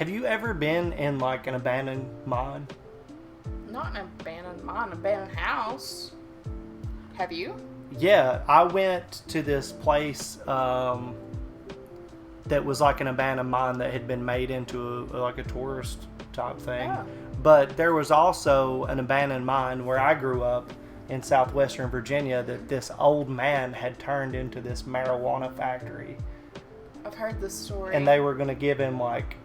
Have you ever been in like an abandoned mine? Not an abandoned mine, abandoned house. Have you? Yeah, I went to this place that was like an abandoned mine that had been made into like a tourist type thing. Oh. But there was also an abandoned mine where I grew up in southwestern Virginia that this old man had turned into this marijuana factory. I've heard this story. And they were going to give him like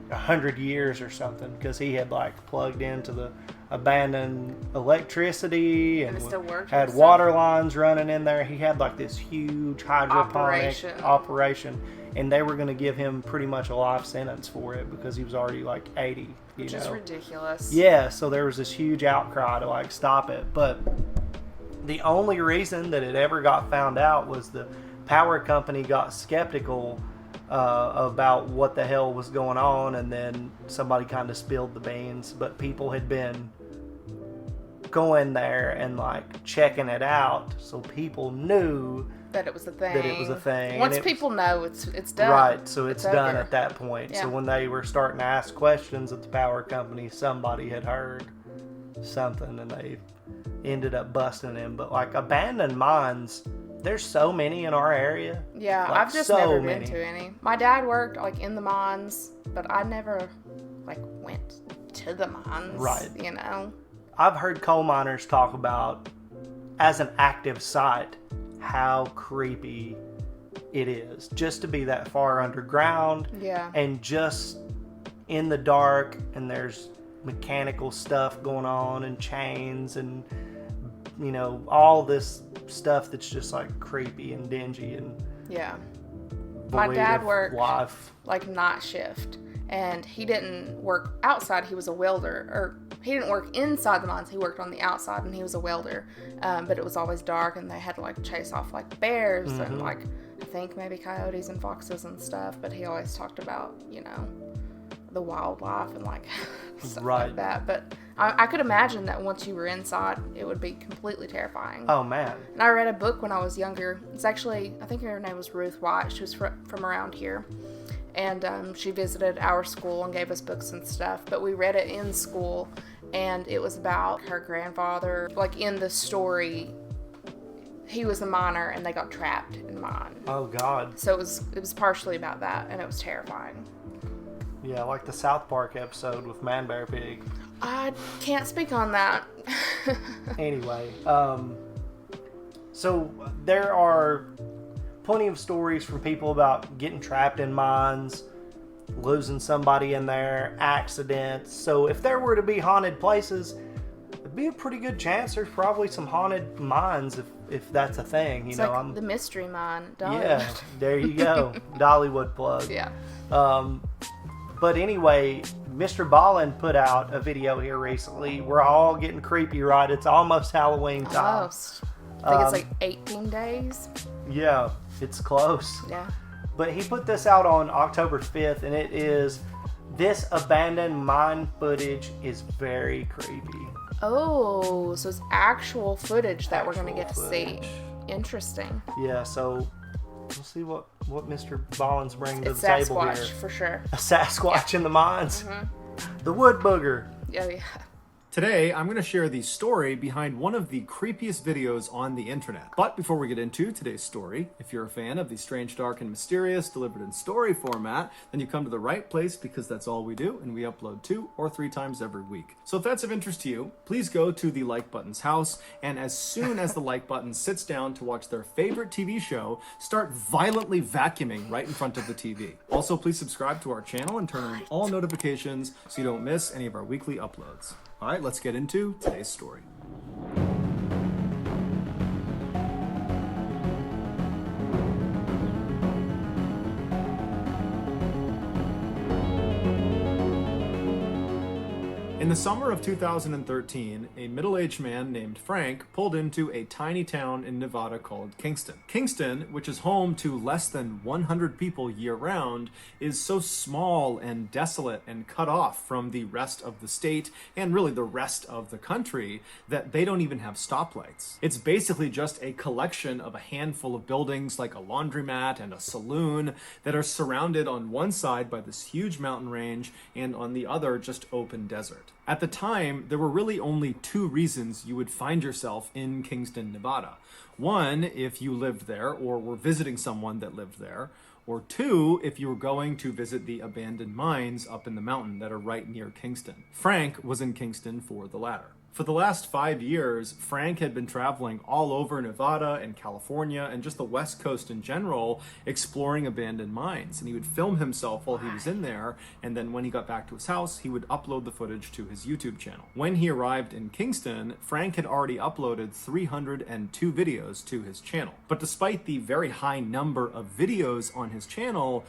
100 years or something because he had like plugged into the abandoned electricity and it still worked had water lines running in there. He had like this huge hydroponic operation, and they were going to give him pretty much a life sentence for it because he was already like 80. Which is ridiculous. Yeah, so there was this huge outcry to like stop it, but the only reason that it ever got found out was the power company got skeptical about what the hell was going on, and then somebody kind of spilled the beans. But people had been going there and like checking it out, so people knew that it was a thing. Once people know, it's done. Right, so it's done over at that point. Yeah. So when they were starting to ask questions at the power company, somebody had heard something and they ended up busting him. But like abandoned mines, there's so many in our area. Yeah, like, I've just never been to any. My dad worked like in the mines, but I never like went to the mines. Right. You know. I've heard coal miners talk about, as an active site, how creepy it is just to be that far underground. Yeah. And just in the dark, and there's mechanical stuff going on and chains and you know all this stuff that's just like creepy and dingy and yeah. My dad worked life. like night shift, and he didn't work outside. He was a welder, or he didn't work inside the mines. He worked on the outside, and he was a welder. But it was always dark, and they had to like chase off like bears and like I think maybe coyotes and foxes and stuff. But he always talked about the wildlife and like stuff like that. But I could imagine that once you were inside, it would be completely terrifying. Oh man! And I read a book when I was younger. It's actually, I think her name was Ruth White. She was from around here. And she visited our school and gave us books and stuff. But we read it in school, and it was about her grandfather. Like in the story, he was a miner, and they got trapped in the mine. Oh God! So it was partially about that, and it was terrifying. Yeah, like the South Park episode with Man Bear Pig. I can't speak on that. Anyway, so there are plenty of stories from people about getting trapped in mines, losing somebody in there, accidents. So if there were to be haunted places, it'd be a pretty good chance there's probably some haunted mines if that's a thing. It's like the Mystery Mine, Dollywood. Yeah, there you go. Dollywood plug. Yeah. But anyway, Mr. Ballin put out a video here recently. We're all getting creepy, right? It's almost Halloween time. Almost. I think it's like 18 days. Yeah, it's close. Yeah. But he put this out on October 5th, and it is, this abandoned mine footage is very creepy. Oh, so it's actual footage that we're going to get to see. Interesting. Yeah, so we'll see what Mr. Ballins brings to the Sasquatch, table here. for sure. A Sasquatch in the mines. Mm-hmm. The wood booger. Yeah. Today, I'm going to share the story behind one of the creepiest videos on the internet. But before we get into today's story, if you're a fan of the strange, dark, and mysterious delivered in story format, then you come to the right place because that's all we do, and we upload 2 or 3 times every week. So if that's of interest to you, please go to the like button's house, and as soon as the like button sits down to watch their favorite TV show, start violently vacuuming right in front of the TV. Also, please subscribe to our channel and turn on all notifications so you don't miss any of our weekly uploads. All right, let's get into today's story. In the summer of 2013, a middle-aged man named Frank pulled into a tiny town in Nevada called Kingston. Kingston, which is home to less than 100 people year-round, is so small and desolate and cut off from the rest of the state and really the rest of the country that they don't even have stoplights. It's basically just a collection of a handful of buildings like a laundromat and a saloon that are surrounded on one side by this huge mountain range and on the other just open desert. At the time, there were really only two reasons you would find yourself in Kingston, Nevada. One, if you lived there or were visiting someone that lived there, or two, if you were going to visit the abandoned mines up in the mountain that are right near Kingston. Frank was in Kingston for the latter. For the last 5 years, Frank had been traveling all over Nevada and California and just the West Coast in general, exploring abandoned mines. And he would film himself while he was in there, and then when he got back to his house, he would upload the footage to his YouTube channel. When he arrived in Kingston, Frank had already uploaded 302 videos to his channel. But despite the very high number of videos on his channel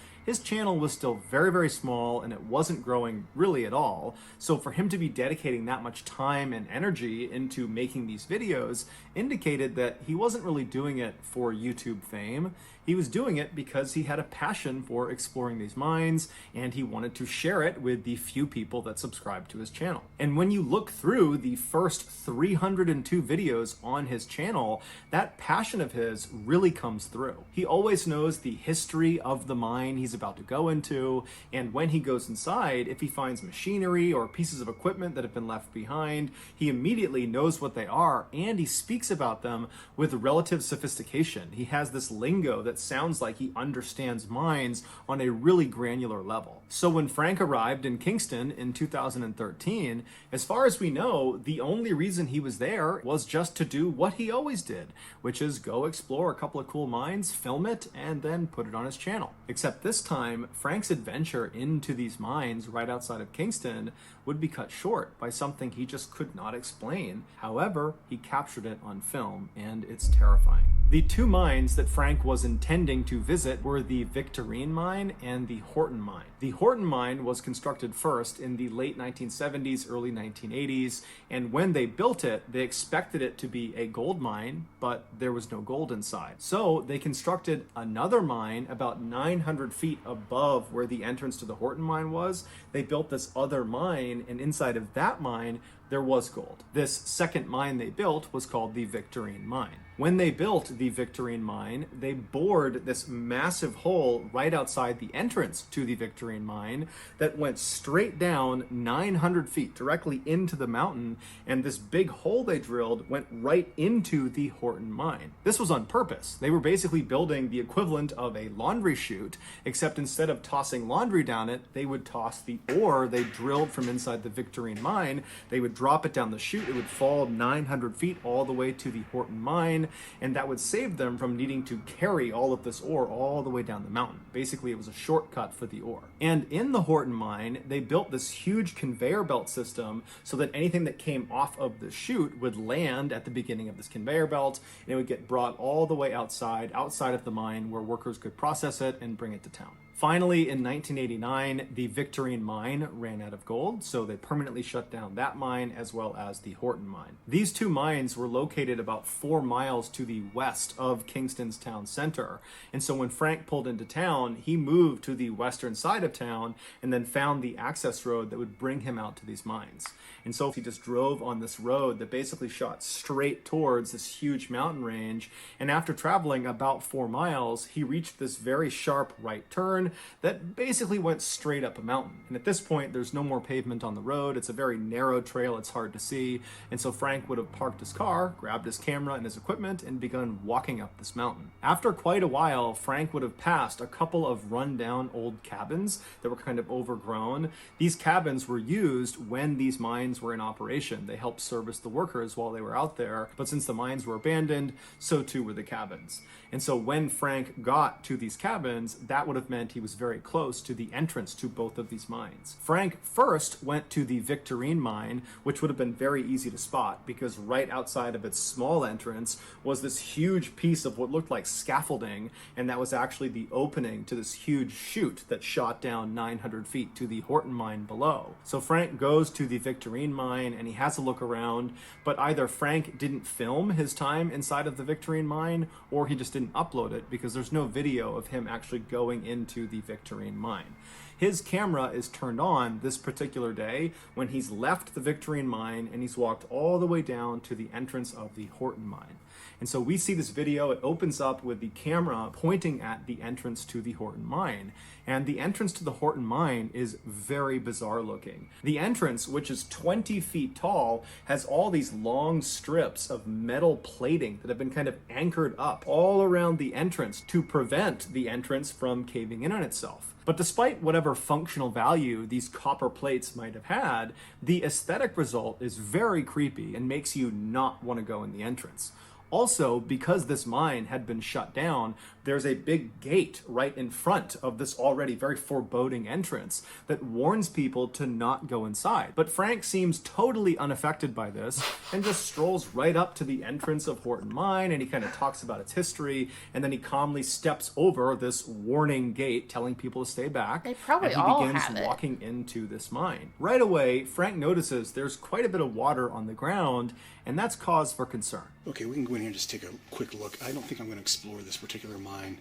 was still very, very small, and it wasn't growing really at all. So for him to be dedicating that much time and energy into making these videos indicated that he wasn't really doing it for YouTube fame. He was doing it because he had a passion for exploring these mines, and he wanted to share it with the few people that subscribed to his channel. And when you look through the first 302 videos on his channel, that passion of his really comes through. He always knows the history of the mine he's about to go into, and when he goes inside, if he finds machinery or pieces of equipment that have been left behind, he immediately knows what they are, and he speaks about them with relative sophistication. He has this lingo that sounds like he understands mines on a really granular level. So when Frank arrived in Kingston in 2013, as far as we know, the only reason he was there was just to do what he always did, which is go explore a couple of cool mines, film it, and then put it on his channel. Except this time, Frank's adventure into these mines right outside of Kingston would be cut short by something he just could not explain. However, he captured it on film, and it's terrifying. The two mines that Frank was intending to visit were the Victorine mine and the Horton mine. The Horton mine was constructed first in the late 1970s, early 1980s, and when they built it, they expected it to be a gold mine, but there was no gold inside. So they constructed another mine about 900 feet above where the entrance to the Horton mine was. They built this other mine, and inside of that mine, there was gold. This second mine they built was called the Victorine mine. When they built the Victorine mine, they bored this massive hole right outside the entrance to the Victorine mine that went straight down 900 feet directly into the mountain, and this big hole they drilled went right into the Horton mine. This was on purpose. They were basically building the equivalent of a laundry chute, except instead of tossing laundry down it, they would toss the ore they drilled from inside the Victorine mine. They would drop it down the chute. It would fall 900 feet all the way to the Horton mine, and that would save them from needing to carry all of this ore all the way down the mountain. Basically, it was a shortcut for the ore. And in the Horton mine, they built this huge conveyor belt system so that anything that came off of the chute would land at the beginning of this conveyor belt, and it would get brought all the way outside of the mine where workers could process it and bring it to town. Finally, in 1989, the Victorine mine ran out of gold, so they permanently shut down that mine as well as the Horton mine. These two mines were located about 4 miles to the west of Kingston's town center. And so when Frank pulled into town, he moved to the western side of town and then found the access road that would bring him out to these mines. And so he just drove on this road that basically shot straight towards this huge mountain range. And after traveling about 4 miles, he reached this very sharp right turn that basically went straight up a mountain. And at this point, there's no more pavement on the road. It's a very narrow trail. It's hard to see. And so Frank would have parked his car, grabbed his camera and his equipment, and begun walking up this mountain. After quite a while, Frank would have passed a couple of rundown old cabins that were kind of overgrown. These cabins were used when these mines were in operation. They helped service the workers while they were out there. But since the mines were abandoned, so too were the cabins. And so when Frank got to these cabins, that would have meant he he was very close to the entrance to both of these mines. Frank first went to the Victorine mine, which would have been very easy to spot because right outside of its small entrance was this huge piece of what looked like scaffolding, and that was actually the opening to this huge chute that shot down 900 feet to the Horton mine below. So Frank goes to the Victorine mine and he has a look around, but either Frank didn't film his time inside of the Victorine mine or he just didn't upload it because there's no video of him actually going into the Victorine mine. His camera is turned on this particular day when he's left the Victorine mine and he's walked all the way down to the entrance of the Horton mine. And so we see this video, it opens up with the camera pointing at the entrance to the Horton mine. And the entrance to the Horton mine is very bizarre looking. The entrance, which is 20 feet tall, has all these long strips of metal plating that have been kind of anchored up all around the entrance to prevent the entrance from caving in on itself. But despite whatever functional value these copper plates might have had, the aesthetic result is very creepy and makes you not want to go in the entrance. Also, because this mine had been shut down, there's a big gate right in front of this already very foreboding entrance that warns people to not go inside. But Frank seems totally unaffected by this and just strolls right up to the entrance of Horton Mine, and he kind of talks about its history, and then he calmly steps over this warning gate telling people to stay back. They probably and all he begins have it. walking into this mine. Right away, Frank notices there's quite a bit of water on the ground, and that's cause for concern. Okay, we can go in here and just take a quick look. I don't think I'm going to explore this particular mine.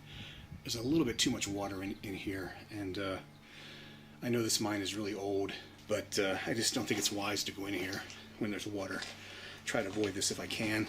There's a little bit too much water in here, and I know this mine is really old, but I just don't think it's wise to go in here when there's water. Try to avoid this if I can.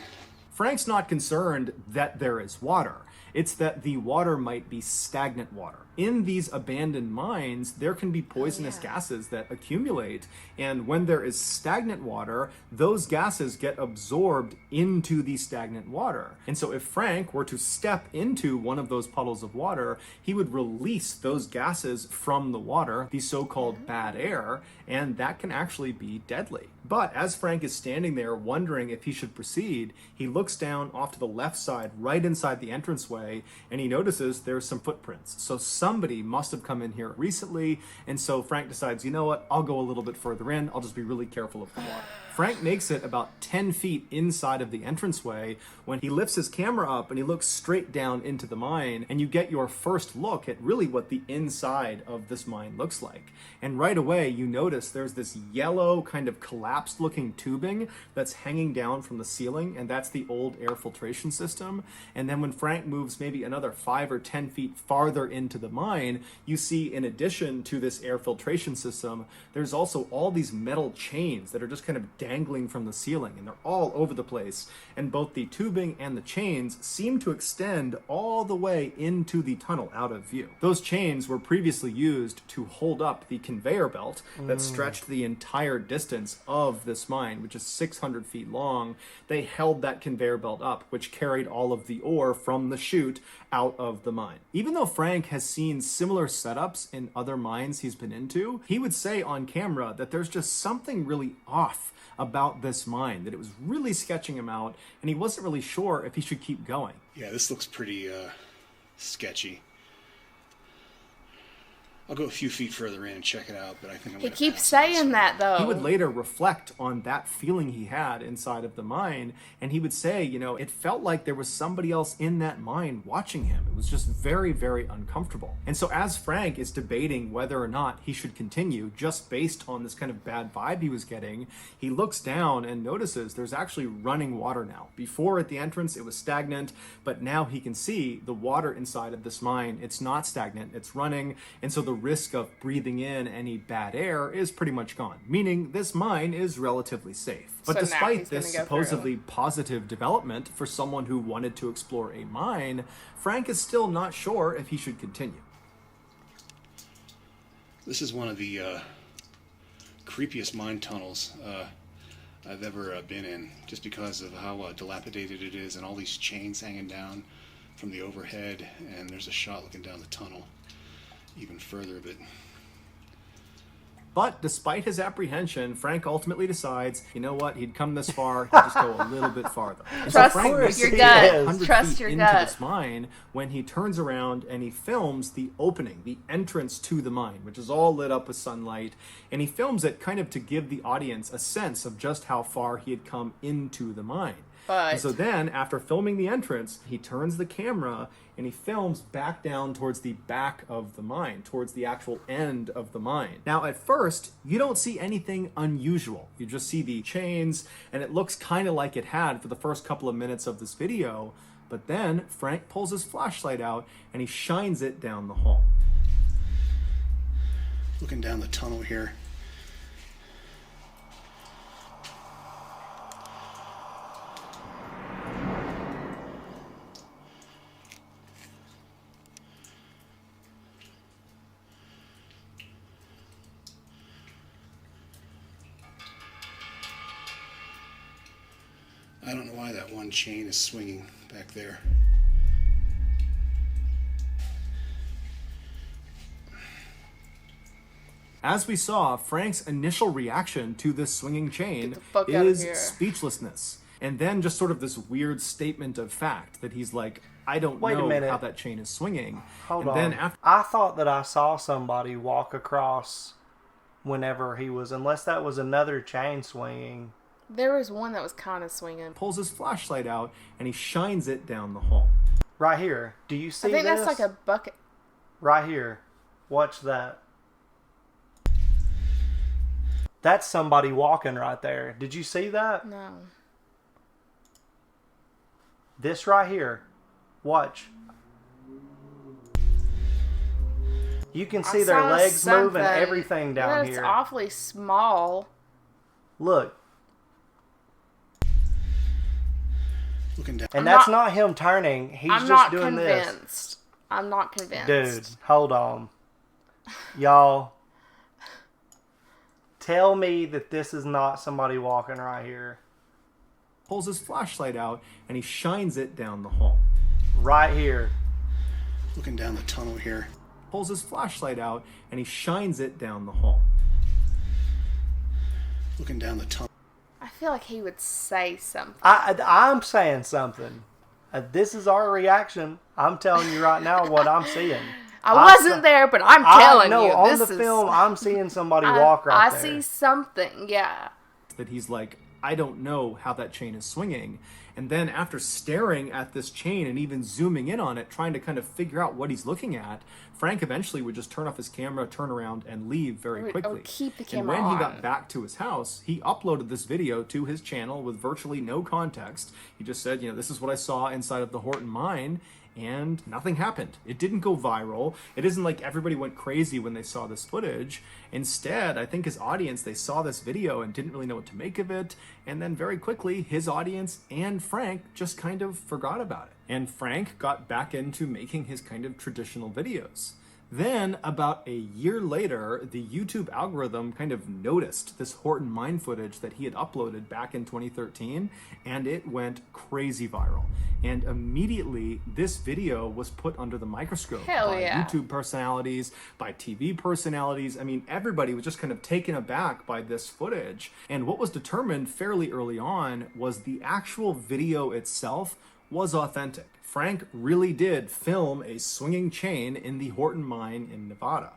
Frank's not concerned that there is water. It's that the water might be stagnant water. In these abandoned mines, there can be poisonous gases that accumulate, and when there is stagnant water, those gases get absorbed into the stagnant water. And so if Frank were to step into one of those puddles of water, he would release those gases from the water, the so-called bad air, and that can actually be deadly. But as Frank is standing there wondering if he should proceed, he looks down off to the left side, right inside the entranceway, and he notices there's some footprints. So somebody must have come in here recently, and so Frank decides, you know what, I'll go a little bit further in, I'll just be really careful of the water. Frank makes it about 10 feet inside of the entranceway when he lifts his camera up and he looks straight down into the mine, and you get your first look at really what the inside of this mine looks like. And right away you notice there's this yellow kind of collapsed looking tubing that's hanging down from the ceiling, and that's the old air filtration system. And then when Frank moves maybe another 5 or 10 feet farther into the mine, you see in addition to this air filtration system, there's also all these metal chains that are just kind of dangling from the ceiling, and they're all over the place. And both the tubing and the chains seem to extend all the way into the tunnel out of view. Those chains were previously used to hold up the conveyor belt that stretched the entire distance of this mine, which is 600 feet long. They held that conveyor belt up, which carried all of the ore from the chute out of the mine. Even though Frank has seen similar setups in other mines he's been into, he would say on camera that there's just something really off about this mine, that it was really sketching him out, and he wasn't really sure if he should keep going. Yeah, this looks pretty sketchy. I'll go a few feet further in and check it out, but I think I'm He going to keeps saying that, though. He would later reflect on that feeling he had inside of the mine, and he would say, you know, it felt like there was somebody else in that mine watching him. It was just very, very uncomfortable. And so as Frank is debating whether or not he should continue, just based on this kind of bad vibe he was getting, he looks down and notices there's actually running water now. Before at the entrance it was stagnant, but now he can see the water inside of this mine. It's not stagnant, it's running, and so the risk of breathing in any bad air is pretty much gone, meaning this mine is relatively safe. But So now despite he's this gonna go supposedly positive development for someone who wanted to explore a mine, Frank is still not sure if he should continue. This is one of the creepiest mine tunnels I've ever been in, just because of how dilapidated it is and all these chains hanging down from the overhead, and there's a shot looking down the tunnel even further, but But despite his apprehension, Frank ultimately decides, you know what, he'd come this far, he'd just go a little bit farther. And Trust Frank your makes it gut. 100 Trust feet your into gut. this mine when he turns around and he films the opening, the entrance to the mine, which is all lit up with sunlight. And he films it kind of to give the audience a sense of just how far he had come into the mine. And so then, after filming the entrance, he turns the camera and he films back down towards the back of the mine, towards the actual end of the mine. Now, at first, you don't see anything unusual. You just see the chains, and it looks kind of like it had for the first couple of minutes of this video. But then, Frank pulls his flashlight out and he shines it down the hall. Looking down the tunnel here. I don't know why that one chain is swinging back there. As we saw, Frank's initial reaction to this swinging chain Get the fuck out of is here. speechlessness. And then just sort of this weird statement of fact that he's like, I don't Wait a know minute. how that chain is swinging. Hold and on. then after I thought that I saw somebody walk across whenever he was, unless that was another chain swinging. There was one that was kind of swinging. pulls his flashlight out and he shines it down the hall. Right here. Do you see I think this? that's like a bucket. Right here. Watch that. That's somebody walking right there. Did you see that? No. This right here. Watch. You can see their saw legs move and something. everything down It's here. awfully small. Look. Looking down. And I'm that's not- not him turning. He's I'm just not doing convinced. I'm not convinced. this. Dude, hold on. Y'all. Tell me that this is not somebody walking right here. Pulls his flashlight out and he shines it down the hall. Right here. Looking down the tunnel here. Pulls his flashlight out and he shines it down the hall. Looking down the tunnel. I feel like he would say something. I'm saying something. This is our reaction. I'm telling you right now what I'm seeing. I wasn't there, but I'm telling no, you. on this the is, film, I'm seeing somebody walk right I there. see something, yeah. That he's like, I don't know how that chain is swinging. And then after staring at this chain and even zooming in on it, trying to kind of figure out what he's looking at, Frank eventually would just turn off his camera, turn around, and leave very I quickly. would keep the And camera when he on. got back to his house, he uploaded this video to his channel with virtually no context. He just said, this is what I saw inside of the Horton mine. And nothing happened. It didn't go viral. It isn't like everybody went crazy when they saw this footage. Instead, I think his audience, they saw this video and didn't really know what to make of it. And then very quickly, his audience and Frank just kind of forgot about it. And Frank got back into making his kind of traditional videos. Then, about a year later, the YouTube algorithm kind of noticed this Horton mine footage that he had uploaded back in 2013, and it went crazy viral. And immediately, this video was put under the microscope Hell by yeah. YouTube personalities, by TV personalities. I mean, everybody was just kind of taken aback by this footage. And what was determined fairly early on was the actual video itself was authentic. Frank really did film a swinging chain in the Horton mine in Nevada.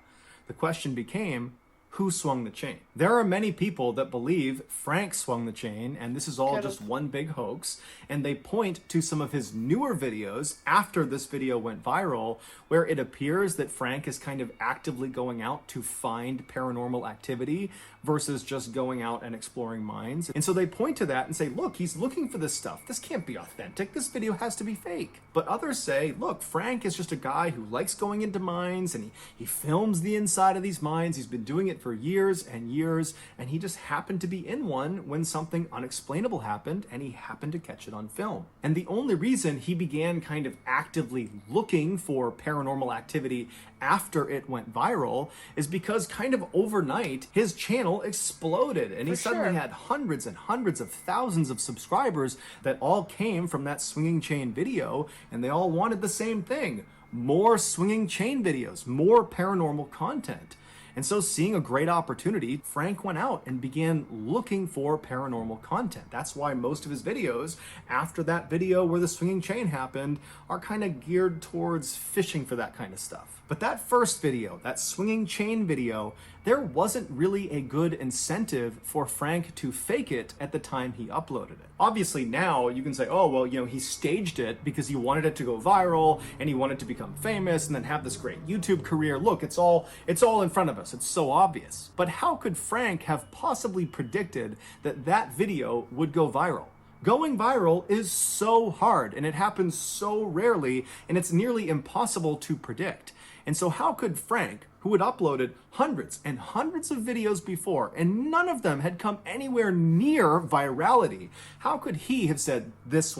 The question became, who swung the chain? There are many people that believe Frank swung the chain, and this is all Could've. just one big hoax, and they point to some of his newer videos after this video went viral, where it appears that Frank is kind of actively going out to find paranormal activity versus just going out and exploring mines. And so they point to that and say, look, he's looking for this stuff. This can't be authentic. This video has to be fake. But others say, look, Frank is just a guy who likes going into mines, and he films the inside of these mines. He's been doing it for years and years, and he just happened to be in one when something unexplainable happened, and he happened to catch it on film. And the only reason he began kind of actively looking for paranormal activity after it went viral is because kind of overnight his channel exploded, and he suddenly sure. had hundreds and hundreds of thousands of subscribers that all came from that swinging chain video, and they all wanted the same thing: more swinging chain videos, more paranormal content. And so, seeing a great opportunity, Frank went out and began looking for paranormal content. That's why most of his videos, after that video where the swinging chain happened, are kind of geared towards fishing for that kind of stuff. But that first video, that swinging chain video, there wasn't really a good incentive for Frank to fake it at the time he uploaded it. Obviously now you can say, oh, well, he staged it because he wanted it to go viral and he wanted to become famous and then have this great YouTube career. Look, it's all in front of us. It's so obvious. But how could Frank have possibly predicted that that video would go viral? Going viral is so hard and it happens so rarely and it's nearly impossible to predict. And so how could Frank, who had uploaded hundreds and hundreds of videos before and none of them had come anywhere near virality, how could he have said, this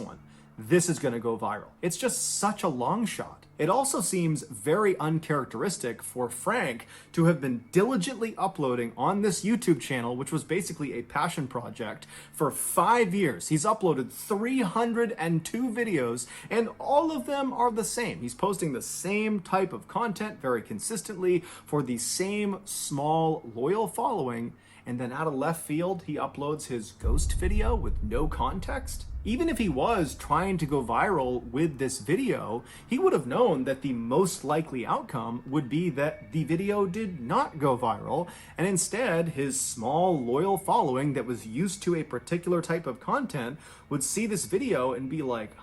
is going to go viral? It's just such a long shot. It also seems very uncharacteristic for Frank to have been diligently uploading on this YouTube channel, which was basically a passion project, for 5 years. He's uploaded 302 videos, and all of them are the same. He's posting the same type of content very consistently for the same small, loyal following, and then out of left field, he uploads his ghost video with no context. Even if he was trying to go viral with this video, he would have known that the most likely outcome would be that the video did not go viral, and instead his small, loyal following that was used to a particular type of content would see this video and be like,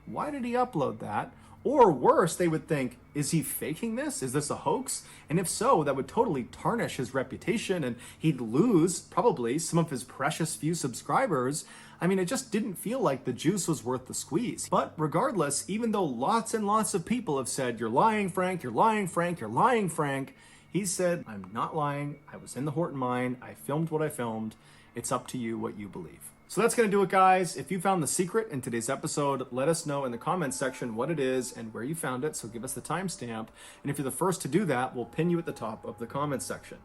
why did he upload that? Or worse, they would think, is he faking this? Is this a hoax? And if so, that would totally tarnish his reputation and he'd lose probably some of his precious few subscribers. I mean, it just didn't feel like the juice was worth the squeeze. But regardless, even though lots and lots of people have said, you're lying, Frank, you're lying, Frank, you're lying, Frank, he said, I'm not lying. I was in the Horton mine. I filmed what I filmed. It's up to you what you believe. So that's going to do it, guys. If you found the secret in today's episode, let us know in the comments section what it is and where you found it. So give us the timestamp. And if you're the first to do that, we'll pin you at the top of the comments section.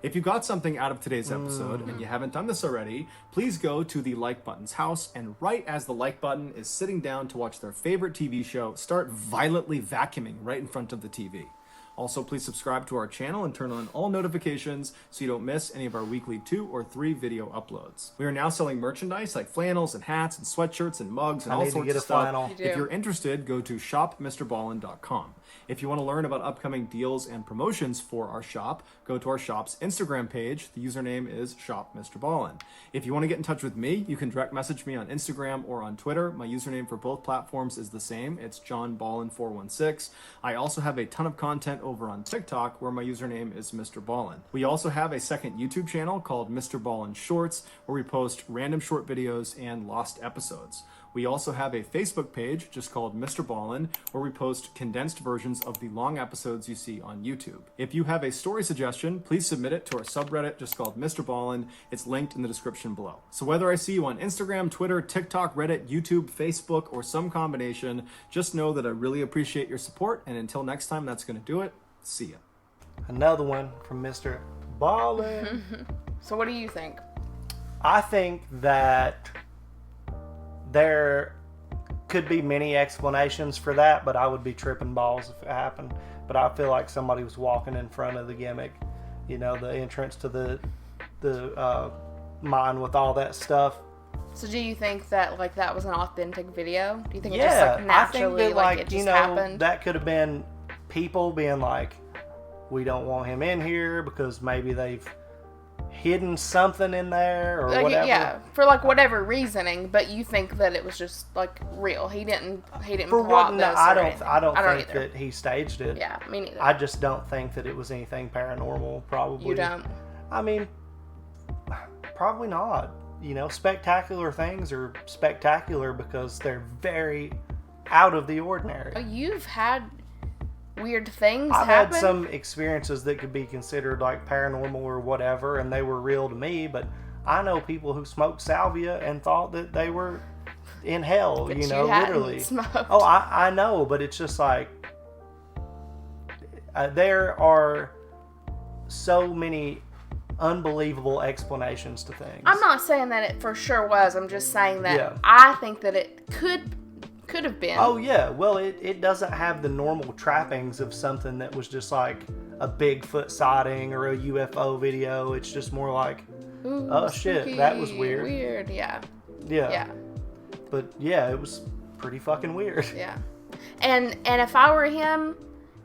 If you got something out of today's episode and you haven't done this already, please go to the like button's house, and right as the like button is sitting down to watch their favorite TV show, start violently vacuuming right in front of the TV. Also, please subscribe to our channel and turn on all notifications so you don't miss any of our weekly 2 or 3 video uploads. We are now selling merchandise like flannels and hats and sweatshirts and mugs and all sorts of stuff. If you're interested, go to shopmrballin.com. If you want to learn about upcoming deals and promotions for our shop, go to our shop's Instagram page. The username is shopmrballin. If you want to get in touch with me, you can direct message me on Instagram or on Twitter. My username for both platforms is the same. It's johnballin416. I also have a ton of content over on TikTok where my username is Mr. Ballin. We also have a second YouTube channel called Mr. Ballin Shorts where we post random short videos and lost episodes. We also have a Facebook page just called Mr. Ballin where we post condensed versions of the long episodes you see on YouTube. If you have a story suggestion, please submit it to our subreddit just called Mr. Ballin. It's linked in the description below. So whether I see you on Instagram, Twitter, TikTok, Reddit, YouTube, Facebook, or some combination, just know that I really appreciate your support. And until next time, that's going to do it. See ya. Another one from Mr. Ballin. So what do you think? I think that there could be many explanations for that, but I would be tripping balls if it happened. But I feel like somebody was walking in front of the gimmick, the entrance to the mine with all that stuff. So do you think that that was an authentic video? Do you think it Yeah, just naturally I think that, it just happened? That could have been people being like, we don't want him in here because maybe they've hidden something in there or whatever. Yeah, for whatever reasoning, but you think that it was just real. He didn't For plot one, this. I don't think either. that he staged it. Yeah, me neither. I just don't think that it was anything paranormal. Probably. You don't? I mean, probably not. Spectacular things are spectacular because they're very out of the ordinary. Oh, you've had weird things I've happen? had some experiences that could be considered paranormal or whatever, and they were real to me, but I know people who smoked salvia and thought that they were in hell, But literally. smoked. Oh, I know, but it's just there are so many unbelievable explanations to things. I'm not saying that it for sure was. I'm just saying that Yeah. I think that it could have been. Oh yeah, well it doesn't have the normal trappings of something that was just a a Bigfoot sighting or a UFO video. It's just more like, Ooh, oh shit, spooky, that was weird. Weird, yeah. Yeah. But yeah, it was pretty fucking weird. Yeah. And if I were him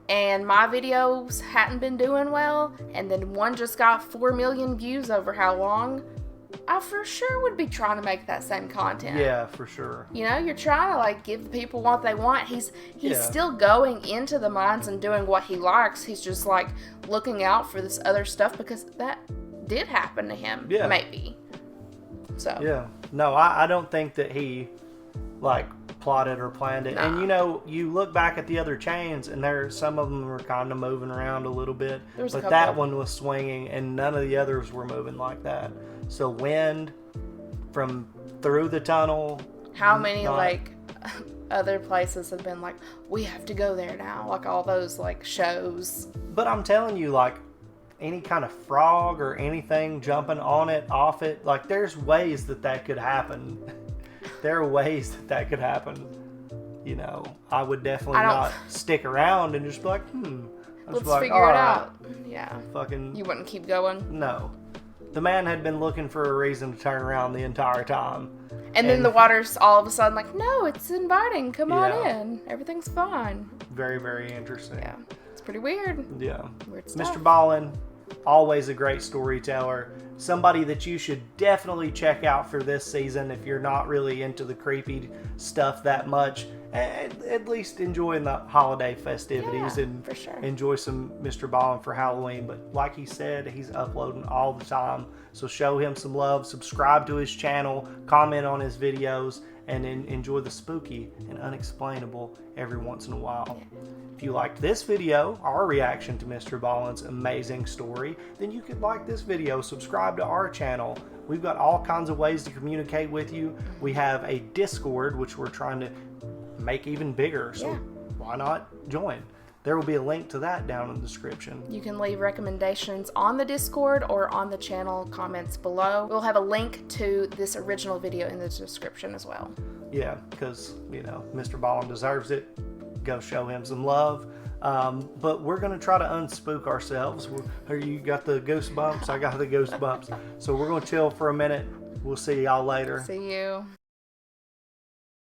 and my videos hadn't been doing well, and then one just got 4 million views over how long, I for sure would be trying to make that same content. Yeah, for sure. You know, you're trying to like give the people what they want. He's Yeah. still going into the mines and doing what he likes. He's just like looking out for this other stuff because that did happen to him. Yeah. Maybe. So. Yeah. No, I don't think that he like plotted or planned it. Nah. And you know, you look back at the other chains and some of them were kind of moving around a little bit, There's a but couple. that one was swinging and none of the others were moving like that. So wind from through the tunnel. How many not- like other places have been like, we have to go there now, like all those like shows. But I'm telling you, like any kind of frog or anything jumping on it, off it, like there's ways that could happen. There are ways that could happen. You know, I would definitely I don't- not stick around and just be like, I'd Let's just be like, figure it "All right, out. Yeah. Fucking You wouldn't keep going. no. The man had been looking for a reason to turn around the entire time. And then And- the water's all of a sudden like, no, it's inviting. Come on Yeah. in. Everything's fine. Very, very interesting. Yeah. It's pretty weird. Yeah. Weird stuff. Mr. Ballin, always a great storyteller. Somebody that you should definitely check out for this season if you're not really into the creepy stuff that much. At least enjoying the holiday festivities Yeah, and for sure. enjoy some Mr. Ballin for Halloween. But like he said, he's uploading all the time. So show him some love, subscribe to his channel, comment on his videos, and enjoy the spooky and unexplainable every once in a while. If you liked this video, our reaction to Mr. Ballin's amazing story, then you could like this video, subscribe to our channel. We've got all kinds of ways to communicate with you. We have a Discord, which we're trying to make even bigger, so Yeah. why not join? There will be a link to that down in the description. You can leave recommendations on the Discord or on the channel comments below. We'll have a link to this original video in the description as well. Yeah, because, you know, Mr. Ballin deserves it. Go show him some love. But we're going to try to unspook ourselves. You got the goosebumps, I got the goosebumps. So we're going to chill for a minute. We'll see y'all later. See you.